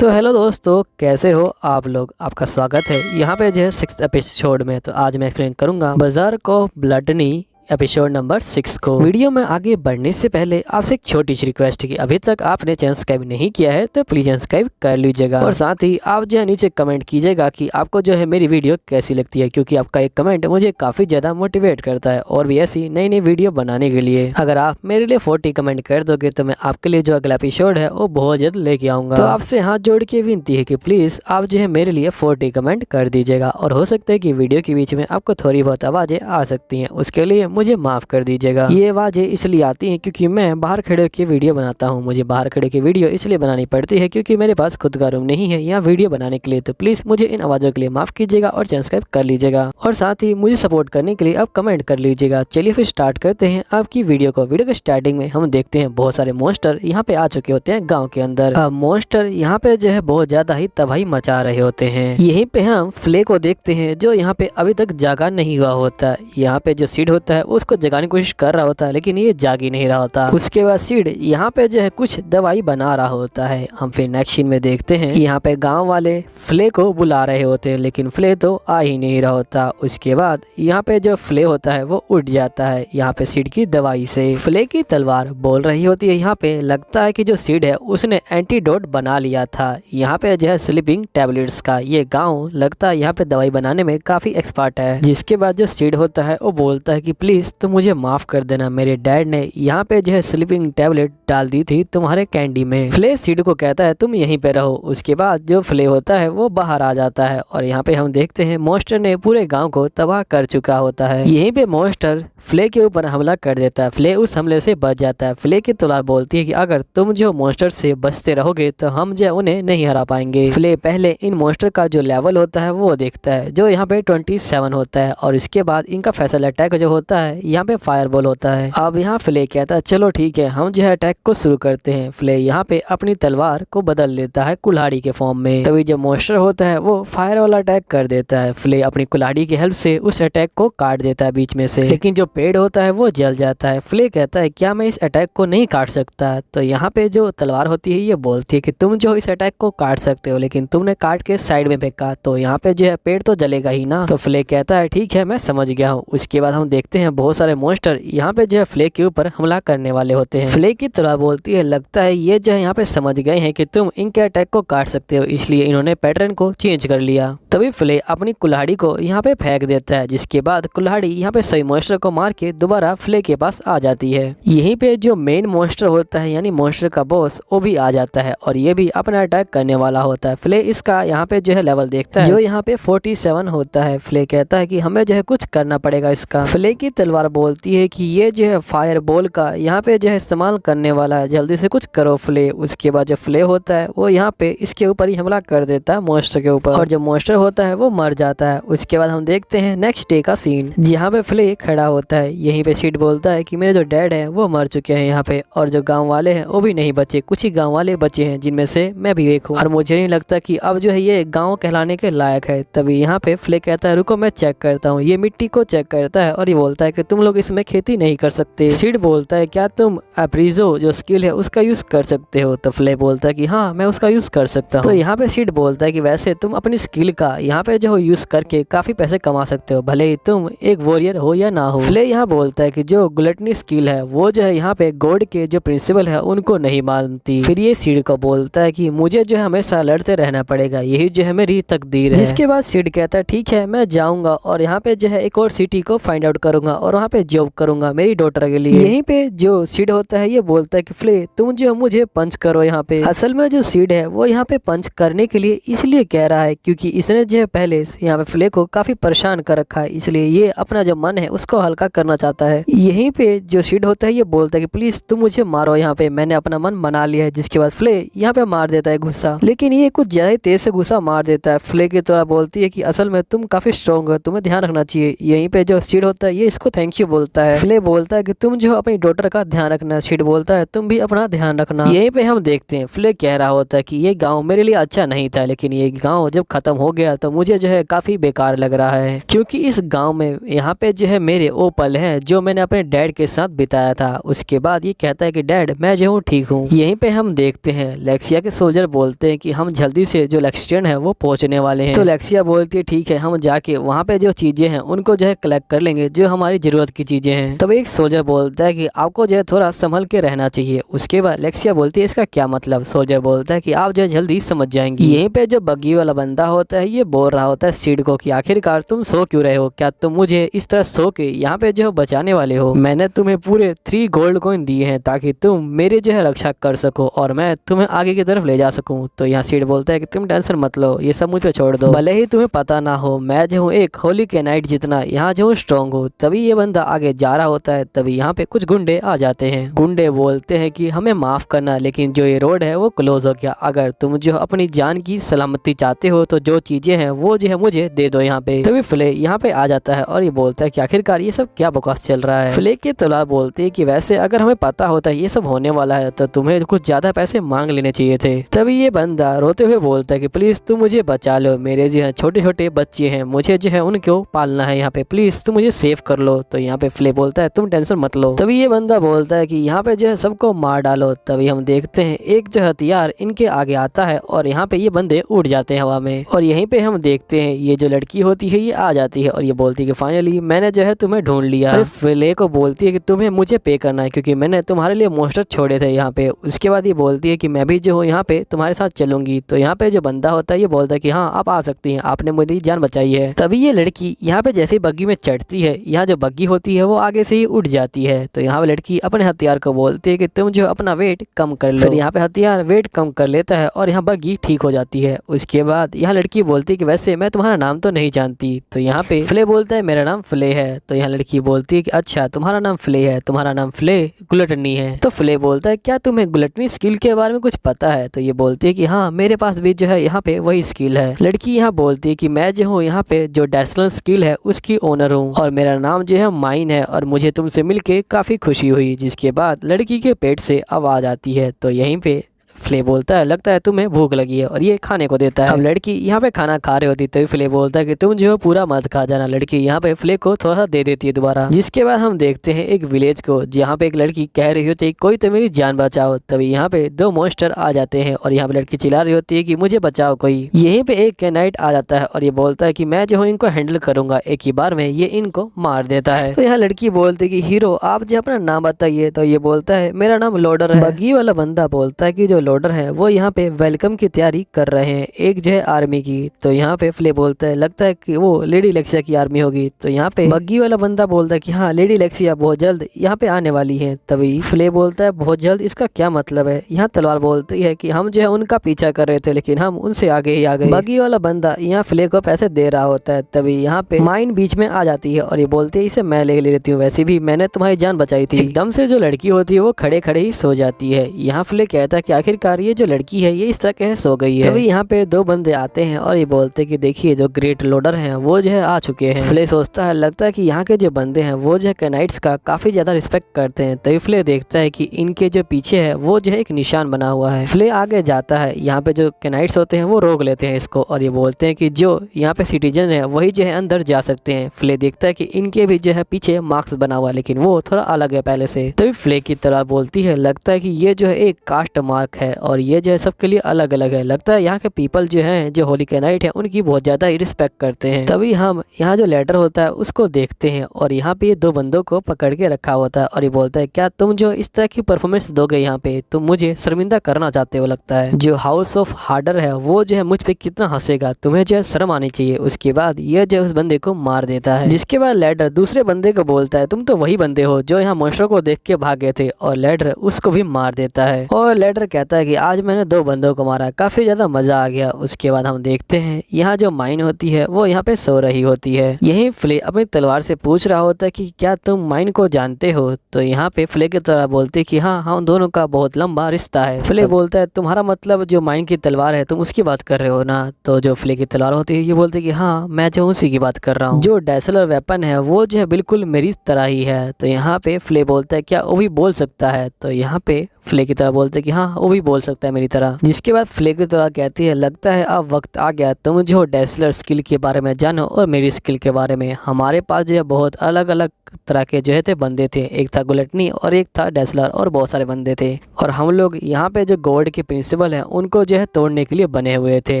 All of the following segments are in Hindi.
तो हेलो दोस्तों, कैसे हो आप लोग। आपका स्वागत है यहाँ पे जो है 6th एपिसोड में। तो आज मैं एक्सप्लेन करूंगा बर्ज़र्क ऑफ ब्लटनी एपिसोड नंबर 6 को। वीडियो में आगे बढ़ने से पहले आपसे एक छोटी सी रिक्वेस्ट है कि अभी तक आपने चैनल सब्सक्राइब नहीं किया है तो प्लीज सब्सक्राइब कर लीजिएगा और साथ ही आप जो है नीचे कमेंट कीजिएगा कि आपको जो है मेरी वीडियो कैसी लगती है, क्योंकि आपका एक कमेंट मुझे काफी ज्यादा मोटिवेट करता है और भी ऐसी नई नई वीडियो बनाने के लिए। अगर आप मेरे लिए 40 कमेंट कर दोगे तो मैं आपके लिए जो अगला एपिसोड है वो बहुत जल्द लेके आऊंगा। तो आपसे हाथ जोड़ के विनती है कि प्लीज आप जो है मेरे लिए 40 कमेंट कर दीजिएगा और हो सकता है कि वीडियो के बीच में आपको थोड़ी बहुत आवाजें आ सकती हैं, उसके लिए मुझे माफ कर दीजिएगा। ये आवाजें इसलिए आती हैं क्योंकि मैं बाहर खड़े होकर वीडियो बनाता हूँ। मुझे बाहर खड़े की वीडियो इसलिए बनानी पड़ती है क्योंकि मेरे पास खुद का रूम नहीं है यहाँ वीडियो बनाने के लिए। तो प्लीज मुझे इन आवाजों के लिए माफ कीजिएगा और चैनल सब्सक्राइब कर लीजिएगा और साथ ही मुझे सपोर्ट करने के लिए आप कमेंट कर लीजिएगा। चलिए फिर स्टार्ट करते हैं आपकी वीडियो को। वीडियो के स्टार्टिंग में हम देखते हैं बहुत सारे मॉन्स्टर यहाँ पे आ चुके होते हैं गाँव के अंदर। मॉन्स्टर यहाँ पे जो है बहुत ज्यादा ही तबाही मचा रहे होते हैं। यहीं पे हम फ्ले को देखते हैं जो यहाँ पे अभी तक जागा नहीं हुआ होता। यहाँ पे जो सीड होता है उसको जगाने की कोशिश कर रहा होता है लेकिन ये जाग ही नहीं रहा होता। उसके बाद सीड यहाँ पे जो है कुछ दवाई बना रहा होता है। हम फिर नेक्स्ट सीन में देखते हैं यहाँ पे गांव वाले फ्ले को बुला रहे होते हैं लेकिन फ्ले तो आ ही नहीं रहा होता। उसके बाद यहाँ पे जो फ्ले होता है वो उठ जाता है यहाँ पे सीड की दवाई से। फ्ले की तलवार बोल रही होती है यहाँ पे लगता है कि जो सीड है उसने एंटीडोट बना लिया था यहाँ पे जो है स्लीपिंग टैबलेट्स का। ये गाँव लगता है यहाँ पे दवाई बनाने में काफी एक्सपर्ट है। जिसके बाद जो सीड होता है वो बोलता है कि प्लीज तुम मुझे माफ कर देना, मेरे डैड ने यहाँ पे जो है स्लीपिंग टैबलेट डाल दी थी तुम्हारे कैंडी में। फ्ले सीड को कहता है तुम यहीं पे रहो। उसके बाद जो फ्ले होता है वो बाहर आ जाता है और यहाँ पे हम देखते हैं मॉन्स्टर ने पूरे गांव को तबाह कर चुका होता है। यहीं पे मॉन्स्टर फ्ले के ऊपर हमला कर देता है। फ्ले उस हमले से बच जाता है। फ्ले की तलवार बोलती है कि अगर तुम जो मॉन्स्टर से बचते रहोगे तो हम जो उन्हें नहीं हरा पाएंगे। फ्ले पहले इन मॉन्स्टर का जो लेवल होता है वो देखता है जो यहाँ पे 27 होता है और इसके बाद इनका फैसल अटैक जो होता है यहाँ पे फायरबॉल होता है। अब यहाँ फ्ले कहता है चलो ठीक है हम जो है अटैक को शुरू करते हैं। फ्ले यहाँ पे अपनी तलवार को बदल लेता है कुल्हाड़ी के फॉर्म में। तभी जो मॉन्स्टर होता है वो फायर वाला अटैक कर देता है। फ्ले अपनी कुल्हाड़ी की हेल्प से उस अटैक को काट देता है बीच में से, लेकिन जो पेड़ होता है वो जल जाता है। फ्ले कहता है क्या मैं इस अटैक को नहीं काट सकता। तो यहाँ पे जो तलवार होती है ये बोलती है कि तुम जो इस अटैक को काट सकते हो लेकिन तुमने काट के साइड में फेंका तो यहाँ पे जो है पेड़ तो जलेगा ही ना। तो फ्ले कहता है ठीक है मैं समझ गया हूँ। उसके बाद हम देखते हैं बहुत सारे मॉन्स्टर यहाँ पे जो है फ्ले के ऊपर हमला करने वाले होते हैं। फ्ले की तलवार बोलती है लगता है ये जो है यहाँ पे समझ गए हैं कि तुम इनके अटैक को काट सकते हो, इसलिए इन्होंने पैटर्न को चेंज कर लिया। तभी फ्ले अपनी कुल्हाड़ी को यहाँ पे फेंक देता है जिसके बाद कुल्हाड़ी यहाँ पे सही मॉन्स्टर को मार के दोबारा फ्ले के पास आ जाती है। यहीं पे जो मेन मॉन्स्टर होता है यानी मॉन्स्टर का बॉस वो भी आ जाता है और ये भी अपना अटैक करने वाला होता है। फ्ले इसका यहाँ पे जो है लेवल देखता है जो यहाँ पे 47 होता है। फ्ले कहता है कि हमें जो है कुछ करना पड़ेगा इसका। फ्ले की तलवार बोलती है कि ये जो है फायर बॉल का यहाँ पे जो है इस्तेमाल करने वाला है, जल्दी से कुछ करो फ्ले। उसके बाद जो फ्ले होता है वो यहाँ पे इसके ऊपर ही हमला कर देता है मॉन्स्टर के ऊपर और जो मॉन्स्टर होता है वो मर जाता है। उसके बाद हम देखते हैं नेक्स्ट डे का सीन जहाँ पे फ्ले खड़ा होता है। यहीं पे सीड बोलता है कि मेरे जो डैड है वो मर चुके हैं यहाँ पे और जो गाँव वाले हैं वो भी नहीं बचे, कुछ ही गाँव वाले बचे हैं जिनमें से मैं भी एक हूँ और मुझे नहीं लगता कि अब जो है ये गाँव कहलाने के लायक है। तभी यहाँ पे फ्ले कहता है रुको मैं चेक करता हूँ। ये मिट्टी को चेक करता है और ये बोलता है कि तुम लोग इसमें खेती नहीं कर सकते। सीड बोलता है क्या तुम अप्रीजो जो स्किल है उसका यूज कर सकते हो। तो फ्ले बोलता है कि हाँ मैं उसका यूज कर सकता हूँ। तो यहाँ पे सीड बोलता है कि वैसे तुम अपनी स्किल का यहाँ पे जो यूज करके काफी पैसे कमा सकते हो, भले ही तुम एक वॉरियर हो या ना हो। फ्ले यहाँ बोलता है कि जो ग्लटनी स्किल है वो जो है यहाँ पे गॉड के जो प्रिंसिपल है उनको नहीं मानती। फिर ये सीड को बोलता है कि मुझे जो है हमेशा लड़ते रहना पड़ेगा, यही जो है मेरी तकदीर है। जिसके बाद सीड कहता है ठीक है मैं जाऊंगा और यहाँ पे जो है एक और सिटी को फाइंड आउट करूंगा और वहाँ पे जॉब करूंगा मेरी डॉटर के लिए। यहीं पे जो सीड होता है ये बोलता है कि फ्ले तुम जो मुझे पंच करो यहाँ पे। असल में जो सीड है वो यहाँ पे पंच करने के लिए इसलिए कह रहा है क्योंकि इसने जो है पहले यहाँ पे फ्ले को काफी परेशान कर रखा है, इसलिए ये अपना जो मन है उसको हल्का करना चाहता है। यहीं पे जो सीड होता है ये बोलता है कि प्लीज तुम मुझे मारो यहाँ पे, मैंने अपना मन बना लिया है। जिसके बाद फ्ले यहाँ पे मार देता है गुस्सा, लेकिन ये कुछ ज्यादा तेज से गुस्सा मार देता है। फ्ले की तरह बोलती है कि असल में तुम काफी स्ट्रॉन्ग हो, तुम्हें ध्यान रखना चाहिए। यहीं पे जो सीड होता है ये इसको उसको थैंक यू बोलता है। फ्ले बोलता है कि तुम जो अपनी डॉटर का ध्यान रखना। सिड बोलता है तुम भी अपना ध्यान रखना। यहीं पे हम देखते हैं फ्ले कह रहा होता है कि ये गाँव मेरे लिए अच्छा नहीं था, लेकिन ये गाँव जब खत्म हो गया तो मुझे जो है काफी बेकार लग रहा है, क्योंकि इस गाँव में यहाँ पे जो है मेरे वो पल है जो मैंने अपने डैड के साथ बिताया था। उसके बाद ये कहता है कि डैड मैं जो हूँ ठीक हूँ। यहीं पे हम देखते हैं लेक्सिया के सोल्जर बोलते हैं कि हम जल्दी से जो लेक्सटन है वो पहुंचने वाले हैं। तो लेक्सिया बोलती है ठीक है, हम जाके वहाँ पे जो चीजें हैं उनको जो है कलेक्ट कर लेंगे जो हमारी जरूरत की चीजें हैं। तब एक सोल्जर बोलता है कि आपको जो है थोड़ा संभल के रहना चाहिए। उसके बाद लेक्सिया बोलती है इसका क्या मतलब। सोल्जर बोलता है कि आप जो है जल्दी समझ जाएंगे। यहीं पे जो बग्गी वाला बंदा होता है ये बोल रहा होता है सिड को कि आखिरकार तुम सो क्यों रहे हो, क्या तुम मुझे इस तरह सो के यहाँ पे जो बचाने वाले हो। मैंने तुम्हें पूरे 3 गोल्ड कॉइन दिए हैं ताकि तुम मेरे जो है रक्षा कर सको और मैं तुम्हें आगे की तरफ ले जा सकूं। तो यहाँ सिड बोलता है कि तुम टेंशन मत लो, ये सब मुझ पे छोड़ दो, भले ही तुम्हें पता ना हो मैं जो हूँ एक होली के नाइट जितना यहाँ जो हूँ स्ट्रॉन्ग हूँ। तभी ये बंदा आगे जा रहा होता है, तभी यहाँ पे कुछ गुंडे आ जाते हैं। गुंडे बोलते हैं कि हमें माफ करना, लेकिन जो ये रोड है वो क्लोज हो गया, अगर तुम जो अपनी जान की सलामती चाहते हो तो जो चीजें हैं वो जो है मुझे दे दो यहाँ पे। तभी फ्ले यहाँ पे आ जाता है और ये बोलता है कि आखिरकार ये सब क्या बकवास चल रहा है। फ्ले के तलवार बोलती है कि वैसे अगर हमें पता होता है ये सब होने वाला है तो तुम्हें कुछ ज्यादा पैसे मांग लेने चाहिए थे। तभी ये बंदा रोते हुए बोलता है कि प्लीज तुम मुझे बचा लो, मेरे जो है छोटे छोटे बच्चे हैं, मुझे जो है उनको पालना है यहाँ पे, प्लीज तुम मुझे सेव कर लो। तो यहाँ पे फ्ले बोलता है तुम टेंशन मत लो। तभी ये बंदा बोलता है कि यहाँ पे जो है सबको मार डालो। तभी हम देखते हैं एक जो हथियार इनके आगे आता है और यहाँ पे ये बंदे उड़ जाते हैं हवा में। और यहीं पे हम देखते हैं ये जो लड़की होती है ये आ जाती है और ये बोलती है कि फाइनली मैंने जो है तुम्हें ढूंढ लिया। अरे फ्ले को बोलती है कि तुम्हें मुझे पे करना है क्योंकि मैंने तुम्हारे लिए मोस्टर छोड़े थे यहाँ पे। उसके बाद ये बोलती है कि मैं भी जो हूँ यहाँ पे तुम्हारे साथ चलूंगी। तो यहाँ पे जो बंदा होता है ये बोलता है कि हाँ आप आ सकती हैं, आपने मेरी जान बचाई है। तभी ये लड़की यहाँ पे जैसे ही बग्गी में चढ़ती है, यहाँ जो बग्गी होती है वो आगे से ही उठ जाती है। तो यहाँ पे लड़की अपने हथियार को बोलती है कि तुम जो अपना वेट कम कर लो। फिर यहाँ पे हथियार वेट कम कर लेता है और यहाँ बग्गी ठीक हो जाती है। उसके बाद यहाँ लड़की बोलती है कि वैसे मैं तुम्हारा नाम तो नहीं जानती। तो यहाँ पे फ्ले बोलता है मेरा नाम फ्ले है। तो यहाँ लड़की बोलती है कि अच्छा तुम्हारा नाम फ्ले है, तुम्हारा नाम फ्ले गुलटनी है। तो फ्ले बोलता है क्या तुम्हें गुलटनी स्किल के बारे में कुछ पता है। तो ये बोलती है कि हाँ मेरे पास भी जो है यहाँ पे वही स्किल है। लड़की यहाँ बोलती है कि मैं जो हूँ यहाँ पे जो डैसलन स्किल है उसकी ओनर हूँ और मेरा नाम जो है माइन है और मुझे तुमसे मिलके काफी खुशी हुई। जिसके बाद लड़की के पेट से आवाज आती है। तो यहीं पे फ्ले बोलता है लगता है तुम्हें भूख लगी है और ये खाने को देता है। अब लड़की यहाँ पे खाना खा रही होती तो फ्ले बोलता है कि तुम जो पूरा मत खा जाना। लड़की यहाँ पे फ्ले को थोड़ा सा दे देती है दोबारा। जिसके बाद हम देखते हैं एक विलेज को जहाँ पे एक लड़की कह रही होती है कोई तो मेरी जान बचाओ। तभी यहाँ पे 2 मॉन्स्टर आ जाते हैं और यहाँ पे लड़की चिल्ला रही होती है कि मुझे बचाओ कोई। यहीं पे एक कैनाइट आ जाता है और ये बोलता है कि मैं जो हूँ इनको हैंडल करूंगा, एक ही बार में ये इनको मार देता है। तो यहाँ लड़की बोलती है कि हीरो आप जो अपना नाम बताइए। तो ये बोलता है मेरा नाम लोडर है। बग्गी वाला बंदा बोलता है कि जो लोडर है वो यहाँ पे वेलकम की तैयारी कर रहे हैं एक जो है आर्मी की। तो यहाँ पे फ्ले बोलता है लगता है कि वो लेडी लेक्सिया की आर्मी होगी। तो यहाँ पे बग्गी वाला बंदा बोलता है कि हाँ लेडी लेक्सिया बहुत जल्द यहाँ पे आने वाली है। तभी फ्ले बोलता है बहुत जल्द इसका क्या मतलब है। यहाँ तलवार बोलती है कि हम जो है उनका पीछा कर रहे थे लेकिन हम उनसे आगे ही आ गए। बग्गी वाला बंदा यहाँ फ्ले को पैसे दे रहा होता है। तभी यहाँ पे माइन बीच में आ जाती है और ये बोलती है इसे मैं ले लेती हूँ, वैसे भी मैंने तुम्हारी जान बचाई थी। एकदम से जो लड़की होती है वो खड़े खड़े ही सो जाती है। यहाँ फ्ले कहता है कि आखिरकार ये जो लड़की है ये इस तरह के सो गई है। तभी यहाँ पे 2 बंदे आते हैं और ये बोलते हैं कि देखिए जो ग्रेट लोडर हैं वो जो है आ चुके हैं। फ्ले सोचता है लगता है कि यहाँ के जो बंदे हैं वो जो है कैनाइट्स का काफी ज्यादा रिस्पेक्ट करते हैं। तभी फ्ले देखता है कि इनके जो पीछे है वो जो है एक निशान बना हुआ है। फ्ले आगे जाता है, यहाँ पे जो कैनाइट्स होते हैं वो रोक लेते हैं इसको और ये बोलते हैं कि जो यहाँ पे सिटीजन है वही जो है अंदर जा सकते हैं। फ्ले देखता है कि इनके भी जो है पीछे मार्क्स बना हुआ लेकिन वो थोड़ा अलग है पहले से। तभी फ्ले की तरह बोलती है लगता है कि ये जो है एक कास्ट मार्क है और ये जो है सबके लिए अलग अलग है। लगता है यहाँ के पीपल जो हैं जो होली के नाइट है उनकी बहुत ज्यादा ही रिस्पेक्ट करते हैं। तभी हम यहाँ जो लेटर होता है उसको देखते हैं और यहाँ पे 2 बंदों को पकड़ के रखा होता है और ये बोलता है क्या तुम जो इस तरह की परफॉर्मेंस दोगे यहाँ पे तुम मुझे शर्मिंदा करना चाहते हो। लगता है जो हाउस ऑफ हार्डर है वो जो है मुझ पे कितना हंसेगा, तुम्हें जो है शर्म आनी चाहिए। उसके बाद ये जो उस बंदे को मार देता है। जिसके बाद लेडर दूसरे बंदे को बोलता है तुम तो वही बंदे हो जो यहाँ मॉन्स्टर को देख के भागे थे और लेडर उसको भी मार देता है। और लेडर कहता है है कि आज मैंने 2 बंदों को मारा, काफ़ी ज़्यादा मज़ा आ गया। उसके बाद हम देखते हैं यहाँ जो माइन होती है वो यहाँ पे सो रही होती है। यहीं फ्ले अपनी तलवार से पूछ रहा होता है कि क्या तुम माइन को जानते हो। तो यहाँ पे फ्ले की तरह बोलते कि हाँ, हम दोनों का बहुत लंबा रिश्ता है। फ्ले बोलता है तुम्हारा मतलब जो माइन की तलवार है तुम उसकी बात कर रहे हो ना। तो जो फ्ले की तलवार होती है ये बोलते कि हाँ, मैं जो उसी की बात कर रहा हूँ। जो डेसलर वेपन है वो जो है बिल्कुल मेरी तरह ही है। तो यहाँ पे फ्ले बोलता है क्या वो भी बोल सकता है। तो यहाँ पे फ्ले की तरह बोलते कि हाँ, वो भी बोल सकता है मेरी तरह। जिसके बाद फ्ले की तरह कहती है लगता है अब वक्त आ गया तुम जो डेसलर स्किल के बारे में जानो और मेरी स्किल के बारे में। हमारे पास जो है बहुत अलग अलग तरह के जो है थे बंदे थे, एक था गुलटनी और एक था डेसलर और बहुत सारे बंदे थे। और हम लोग यहाँ पे जो गॉड के प्रिंसिपल हैं उनको जो है तोड़ने के लिए बने हुए थे।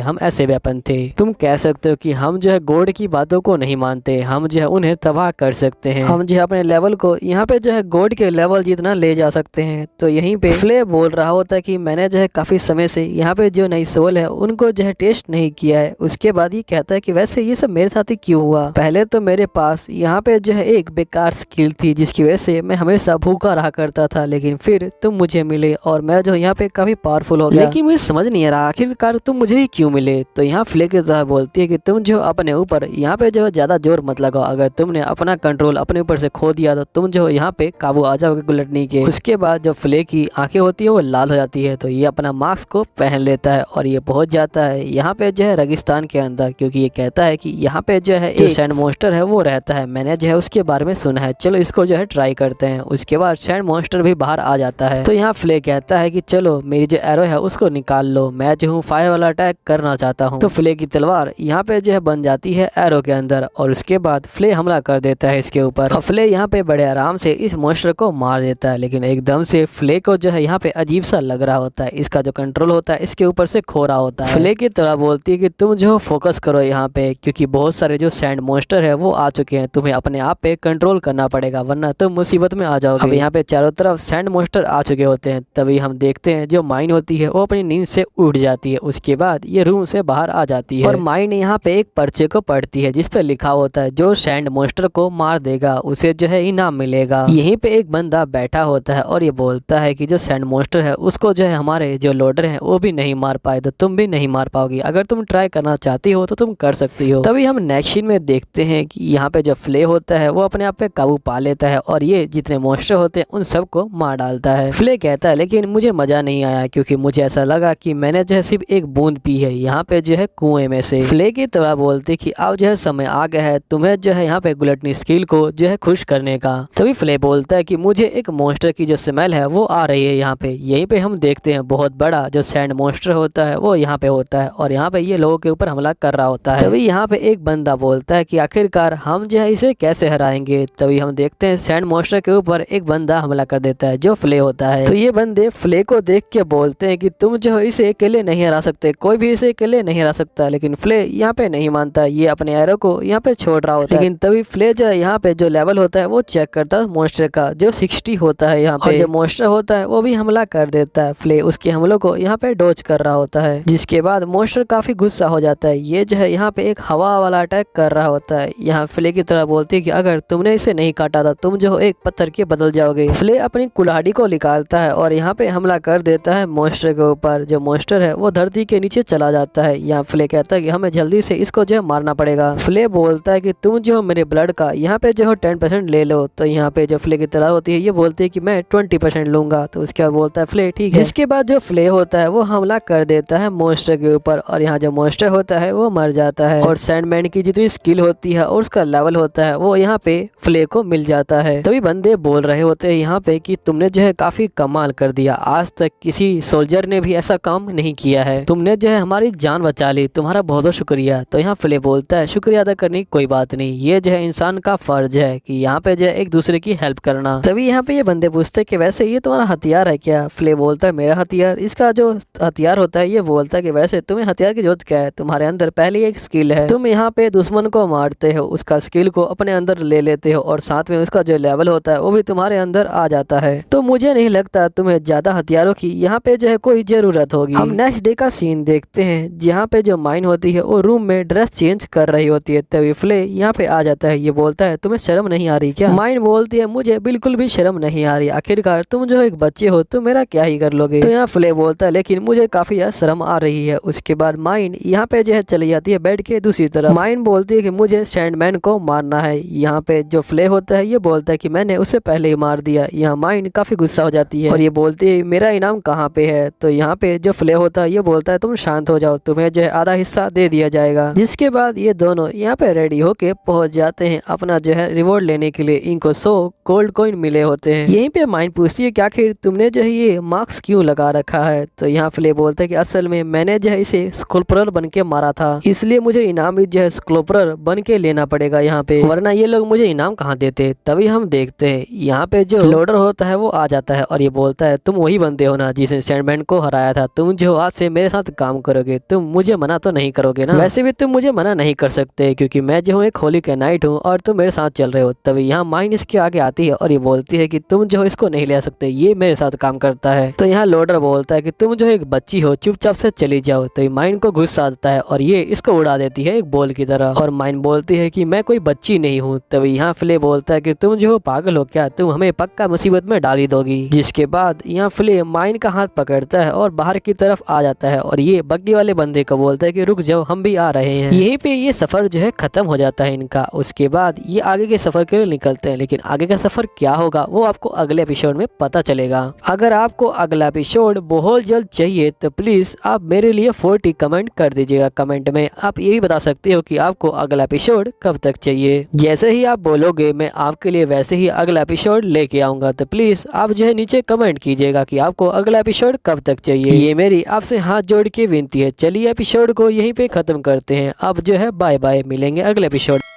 हम ऐसे वेपन थे। तुम कह सकते हो कि हम जो है गॉड की बातों को नहीं मानते, हम जो है उन्हें तबाह कर सकते हैं। हम जो है अपने लेवल को यहाँ पे जो है गॉड के लेवल जितना ले जा सकते हैं। तो यहीं पे फ्ले बोल रहा होता है कि मैंने जो है काफी समय से यहाँ पे जो नई सोल है उनको जो है टेस्ट नहीं किया है। उसके बाद ये कहता है कि वैसे ये सब मेरे साथ ही क्यों हुआ। पहले तो मेरे पास यहाँ पे जो है एक बेकार स्किल थी जिसकी वजह से मैं हमेशा भूखा रहा करता था, लेकिन फिर तुम मुझे मिले और मैं जो यहाँ पे काफी पावरफुल हो गया। लेकिन मुझे समझ नहीं आ रहा आखिरकार तुम मुझे ही क्यों मिले। तो यहाँ फ्ले की तरह बोलती है कि तुम जो अपने ऊपर यहाँ पे जो ज्यादा जोर मत लगाओ। अगर तुमने अपना कंट्रोल अपने ऊपर से खो दिया तो तुम जो यहाँ पे काबू आ जाओगे गुलटनी के। उसके बाद जो फ्ले की आंखें होती है वो लाल हो जाती है। तो ये अपना मास्क को पहन लेता है और ये पहुंच जाता है यहाँ पे जो है रेगिस्तान के अंदर, क्योंकि ये कहता है कि यहाँ पे जो है एक सैंड मॉन्स्टर है वो रहता है, मैंने जो है उसके बारे में सुना है, चलो इसको जो है ट्राई करते हैं। उसके बाद सैंड मॉन्स्टर भी बाहर आ जाता है। तो यहाँ फ्ले कहता है कि चलो मेरी जो एरो है उसको निकाल लो, मैं जो हूँ फायर वाला अटैक करना चाहता हूँ। तो फ्ले की तलवार यहाँ पे जो है बन जाती है एरो के अंदर और उसके बाद फ्ले हमला कर देता है इसके ऊपर। और फ्ले यहाँ पे बड़े आराम से इस मॉन्स्टर को मार देता है। लेकिन एकदम से फ्ले को जो है यहाँ पे अजीब सा लग रहा होता है, इसका जो कंट्रोल होता है इसके ऊपर से खो रहा होता है। फ्ले की तरह बोलती है कि तुम जो फोकस करो यहाँ पे, क्योंकि बहुत सारे जो सैंड मॉन्स्टर है वो आ चुके हैं, तुम्हें अपने आप पे कंट्रोल करना पड़ेगा वरना तुम मुसीबत में आ जाओगे। अब यहाँ पे चारों तरफ सैंड मॉन्स्टर आ चुके होते हैं। तभी हम देखते हैं जो माइन होती है वो अपनी नींद से उठ जाती है। उसके बाद ये रूम से बाहर आ जाती है और माइन यहाँ पे एक पर्चे को पढ़ती है जिसपे लिखा होता है जो सैंड मॉन्स्टर को मार देगा उसे जो है इनाम मिलेगा। यहीं पे एक बंदा बैठा होता है और ये बोलता है कि जो सैंड मॉन्स्टर है उसको जो है हमारे जो लोडर हैं वो भी नहीं मार पाए तो तुम भी नहीं मार पाओगी। अगर तुम ट्राई करना चाहती हो तो तुम कर सकती हो। तभी हम नेक्स्ट सीन में देखते हैं कि यहाँ पे जो फ्ले होता है वो अपने आप पे काबू पा लेता है और ये जितने मॉन्स्टर होते हैं उन सबको मार डालता है। फ्ले कहता है लेकिन मुझे मजा नहीं आया क्योंकि मुझे ऐसा लगा कि मैंने जो है सिर्फ एक बूंद पी है यहाँ पे जो है कुएं में से। फ्ले की तरह बोलती कि अब जो है समय आ गया है तुम्हें जो है यहाँ पे गुलटनी स्किल को जो है खुश करने का। तभी फ्ले बोलता है कि मुझे एक मॉन्स्टर की जो स्मेल है वो आ रही है यहाँ पे। यहीं पे हम देखते हैं बहुत बड़ा जो सैंड मॉन्स्टर होता है वो यहाँ पे होता है और यहाँ पे ये लोगों के ऊपर हमला कर रहा होता है। तभी यहाँ पे एक बंदा बोलता है कि आखिरकार हम जो है इसे कैसे हराएंगे। तभी हम देखते हैं सैंड मॉन्स्टर के ऊपर एक बंदा हमला कर देता है जो फ्ले होता है। तो ये बंदे फ्ले को देख के बोलते हैं कि तुम जो है इसे अकेले नहीं हरा सकते, कोई भी इसे अकेले नहीं हरा सकता। लेकिन फ्ले यहाँ पे नहीं मानता, ये अपने एरो को यहाँ पे छोड़ रहा होता है। लेकिन तभी फ्ले जो है यहाँ पे जो लेवल होता है वो चेक करता है मॉन्स्टर का जो 60 होता है यहाँ पे। जो मॉन्स्टर होता है वो भी हमला कर देता है। फ्ले उसके हमलों को यहाँ पे डॉज कर रहा होता है जिसके बाद मॉन्स्टर काफी गुस्सा हो जाता है। ये जो है यहाँ पे एक हवा वाला अटैक कर रहा होता है। यहाँ फ्ले की तरह बोलती है कि अगर तुमने इसे नहीं काटा था तुम जो एक पत्थर के बदल जाओगे। फ्ले अपनी कुल्हाड़ी को निकालता है और यहाँ पे हमला कर देता है मॉन्स्टर के ऊपर। जो मॉन्स्टर है वो धरती के नीचे चला जाता है। यहाँ फ्ले कहता है कि हमें जल्दी से इसको जो है मारना पड़ेगा। फ्ले बोलता है कि तुम जो मेरे ब्लड का यहाँ पे जो है 10% ले लो। तो यहाँ पे जो फ्ले की तरह होती है ये बोलती है कि मैं 20% लूंगा। तो उसके बाद बोलता है फ्ले ठीक है। जिसके बाद जो फ्ले होता है वो हमला कर देता है मॉन्स्टर के ऊपर और यहाँ जो मॉन्स्टर होता है वो मर जाता है और सैंडमैन की जितनी स्किल होती है और उसका लेवल होता है वो यहाँ पे फ्ले को मिल जाता है। तभी बंदे बोल रहे होते हैं यहाँ पे कि तुमने जो है काफी कमाल कर दिया, आज तक किसी सोल्जर ने भी ऐसा काम नहीं किया है, तुमने जो है हमारी जान बचा ली, तुम्हारा बहुत बहुत शुक्रिया। तो यहाँ फ्ले बोलता है शुक्रिया अदा करने की कोई बात नहीं, ये जो है इंसान का फर्ज है कि यहाँ पे जो है एक दूसरे की हेल्प करना। तभी यहाँ पे ये बंदे पूछते कि वैसे ये तुम्हारा हथियार है क्या। फ्ले बोलता है मेरा हथियार, इसका जो हथियार होता है ये बोलता है कि वैसे तुम्हें हथियार की जरूरत क्या है, तुम्हारे अंदर पहले एक स्किल है, तुम यहाँ पे दुश्मन को मारते हो, उसका स्किल को अपने अंदर ले लेते हो और साथ में उसका जो लेवल होता है वो भी तुम्हारे अंदर आ जाता है। तो मुझे नहीं लगता तुम्हें ज्यादा हथियारों की यहाँ पे जो है कोई जरूरत होगी। हम नेक्स्ट डे का सीन देखते हैं जहाँ पे जो माइन होती है वो रूम में ड्रेस चेंज कर रही होती है। तभी फ्ले यहाँ पे आ जाता है, ये बोलता है तुम्हें शर्म नहीं आ रही क्या। माइन बोलती है मुझे बिल्कुल भी शर्म नहीं आ रही, आखिरकार तुम जो एक बच्ची बच्चे हो तो मेरा क्या ही कर लोगे। तो यहाँ फ्ले बोलता है लेकिन मुझे काफी शर्म आ रही है। उसके बाद माइन यहाँ पे जो है चली जाती है बेड के दूसरी तरफ। माइन बोलती है कि मुझे सैंडमैन को मारना है। यहाँ पे जो फ्ले होता है ये बोलता है कि मैंने उसे पहले ही मार दिया। यहाँ माइन काफी गुस्सा हो जाती है और ये बोलती है मेरा इनाम कहाँ पे है। तो यहाँ पे जो फ्ले होता है ये बोलता है तुम शांत हो जाओ, तुम्हें जो है आधा हिस्सा दे दिया जाएगा। जिसके बाद ये दोनों यहाँ पे रेडी होके पहुंच जाते हैं अपना जो है रिवॉर्ड लेने के लिए। इनको 100 गोल्ड कॉइन मिले होते हैं। यहीं पे माइन पूछती है कि आखिर तुमने जो है ये मार्क्स क्यों लगा रखा है। तो यहाँ फ्ले बोलता है कि असल में मैंने जो है इसे स्कल्परर बन के मारा था, इसलिए मुझे इनाम भी जो है स्कल्परर बन के लेना पड़ेगा यहाँ पे, वरना ये लोग मुझे इनाम कहाँ देते। तभी हम देखते हैं यहाँ पे जो लोडर होता है वो आ जाता है और ये बोलता है तुम वही बंदे हो ना जिसने सैंडमैन को हराया था, तुम जो आज से मेरे साथ काम करोगे, तुम मुझे मना तो नहीं करोगे ना। वैसे भी तुम मुझे मना नहीं कर सकते क्योंकि मैं जो हूँ एक होली के नाइट हूँ और तुम मेरे साथ चल रहे हो। तभी यहाँ माइन इसके आगे आती है और ये बोलती है कि तुम जो इसको नहीं ले सकते, ये मेरे साथ काम करता है। तो यहाँ लोडर बोलता है कि तुम जो एक बच्ची हो, चुपचाप से चली जाओ। तो माइन को गुस्सा आता है और ये इसको उड़ा देती है एक बॉल की तरह और माइन बोलती है कि मैं कोई बच्ची नहीं हूँ। तभी यहाँ फ्ले बोलता है कि तुम जो हो पागल हो क्या, तुम हमें पक्का मुसीबत में डाली दोगी। जिसके बाद यहाँ फ्ले माइन का हाथ पकड़ता है और बाहर की तरफ आ जाता है और ये बग्गी वाले बंदे को बोलता है कि रुक जाओ, हम भी आ रहे हैं। यहीं पे ये सफर जो है खत्म हो जाता है इनका। उसके बाद ये आगे के सफर के लिए निकलते हैं, लेकिन आगे का सफर क्या होगा वो आपको अगले एपिसोड में पता चलेगा। अगर आपको अगला एपिसोड बहुत जल्द चाहिए तो प्लीज आप मेरे लिए 40 कमेंट कर दीजिएगा। कमेंट में आप ये भी बता सकते हो कि आपको अगला एपिसोड कब तक चाहिए। जैसे ही आप बोलोगे मैं आपके लिए वैसे ही अगला एपिसोड लेके आऊंगा। तो प्लीज आप जो है नीचे कमेंट कीजिएगा कि आपको अगला एपिसोड कब तक चाहिए। ये मेरी आपसे हाथ जोड़ के विनती है। चलिए एपिसोड को यहीं पे खत्म करते हैं। अब जो है बाय बाय, मिलेंगे अगले एपिसोड।